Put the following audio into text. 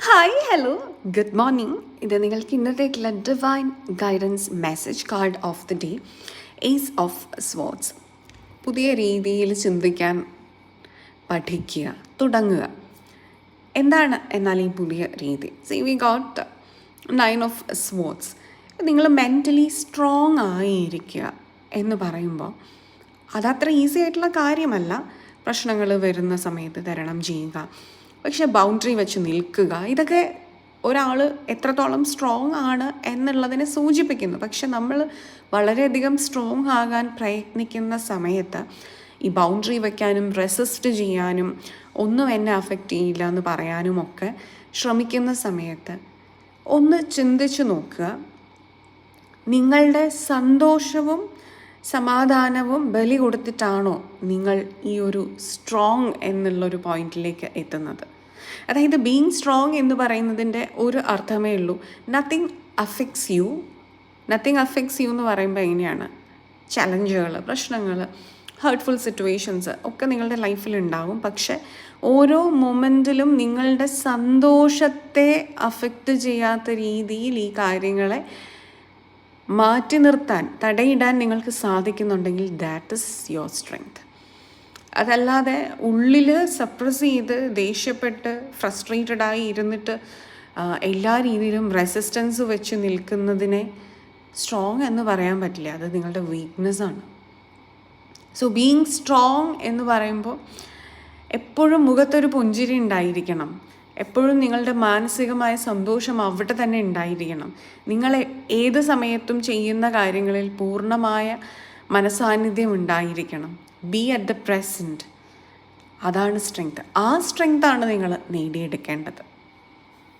Hi hello good morning. ഇത് നിങ്ങൾക്ക് ഇന്നത്തേക്കുള്ള divine guidance message card of the day, ace of swords. പുതിയ രീതിയിൽ ചിന്തിക്കാൻ പഠിക്കുക, തുടങ്ങുക. എന്താണ് എന്നാൽ ഈ പുതിയ രീതി? C we got 9 of swords. നിങ്ങൾ മെൻ്റലി സ്ട്രോങ് ആയിരിക്കുക എന്ന് പറയുമ്പോൾ അതത്ര ഈസി ആയിട്ടുള്ള കാര്യമല്ല. പ്രശ്നങ്ങൾ വരുന്ന സമയത്ത് തരണം ചെയ്യുക, പക്ഷെ ബൗണ്ടറി വെച്ച് നിൽക്കുക, ഇതൊക്കെ ഒരാൾ എത്രത്തോളം സ്ട്രോങ് ആണ് എന്നുള്ളതിനെ സൂചിപ്പിക്കുന്നു. പക്ഷെ നമ്മൾ വളരെയധികം സ്ട്രോങ് ആകാൻ പ്രയത്നിക്കുന്ന സമയത്ത് ഈ ബൗണ്ടറി വയ്ക്കാനും റെസിസ്റ്റ് ചെയ്യാനും ഒന്നും എന്നെ അഫക്റ്റ് ചെയ്യില്ല എന്ന് പറയാനും ഒക്കെ ശ്രമിക്കുന്ന സമയത്ത് ഒന്ന് ചിന്തിച്ച് നോക്കുക. നിങ്ങളുടെ സന്തോഷവും സമാധാനവും ബലി കൊടുത്തിട്ടാണോ നിങ്ങൾ ഈ ഒരു സ്ട്രോങ് എന്നുള്ളൊരു പോയിന്റിലേക്ക് എത്തുന്നത്? അതായത് ബീങ് സ്ട്രോങ് എന്ന് പറയുന്നതിൻ്റെ ഒരു അർത്ഥമേ ഉള്ളൂ, nothing affects you. Nothing affects you എന്ന് പറയുമ്പോൾ എങ്ങനെയാണ്? ചലഞ്ചുകൾ, പ്രശ്നങ്ങൾ, ഹേർട്ട്ഫുൾ സിറ്റുവേഷൻസ് ഒക്കെ നിങ്ങളുടെ ലൈഫിൽ ഉണ്ടാകും. പക്ഷെ ഓരോ മൊമെൻറ്റിലും നിങ്ങളുടെ സന്തോഷത്തെ അഫക്റ്റ് ചെയ്യാത്ത രീതിയിൽ ഈ കാര്യങ്ങളെ മാറ്റി നിർത്താൻ, തടയിടാൻ നിങ്ങൾക്ക് സാധിക്കുന്നുണ്ടെങ്കിൽ ദാറ്റ് ഇസ് യുവർ സ്ട്രെങ്ത്. അതല്ലാതെ ഉള്ളിൽ സപ്രസ് ചെയ്ത് ദേഷ്യപ്പെട്ട് ഫ്രസ്ട്രേറ്റഡായി ഇരുന്നിട്ട് എല്ലാ രീതിയിലും റെസിസ്റ്റൻസ് വെച്ച് നിൽക്കുന്നതിനെ സ്ട്രോങ് എന്ന് പറയാൻ പറ്റില്ല. അത് നിങ്ങളുടെ വീക്ക്നെസ്സാണ്. സോ ബീങ് സ്ട്രോങ് എന്ന് പറയുമ്പോൾ എപ്പോഴും മുഖത്തൊരു പുഞ്ചിരി ഉണ്ടായിരിക്കണം. എപ്പോഴും നിങ്ങളുടെ മാനസികമായ സന്തോഷം അവിടെ തന്നെ ഉണ്ടായിരിക്കണം. നിങ്ങൾ ഏത് സമയത്തും ചെയ്യുന്ന കാര്യങ്ങളിൽ പൂർണ്ണമായ മനസാന്നിധ്യം ഉണ്ടായിരിക്കണം. B at the present. അതാണ് സ്ട്രെങ്ത്. ആ സ്ട്രെങ്താണ് നിങ്ങൾ നേടിയെടുക്കേണ്ടത്.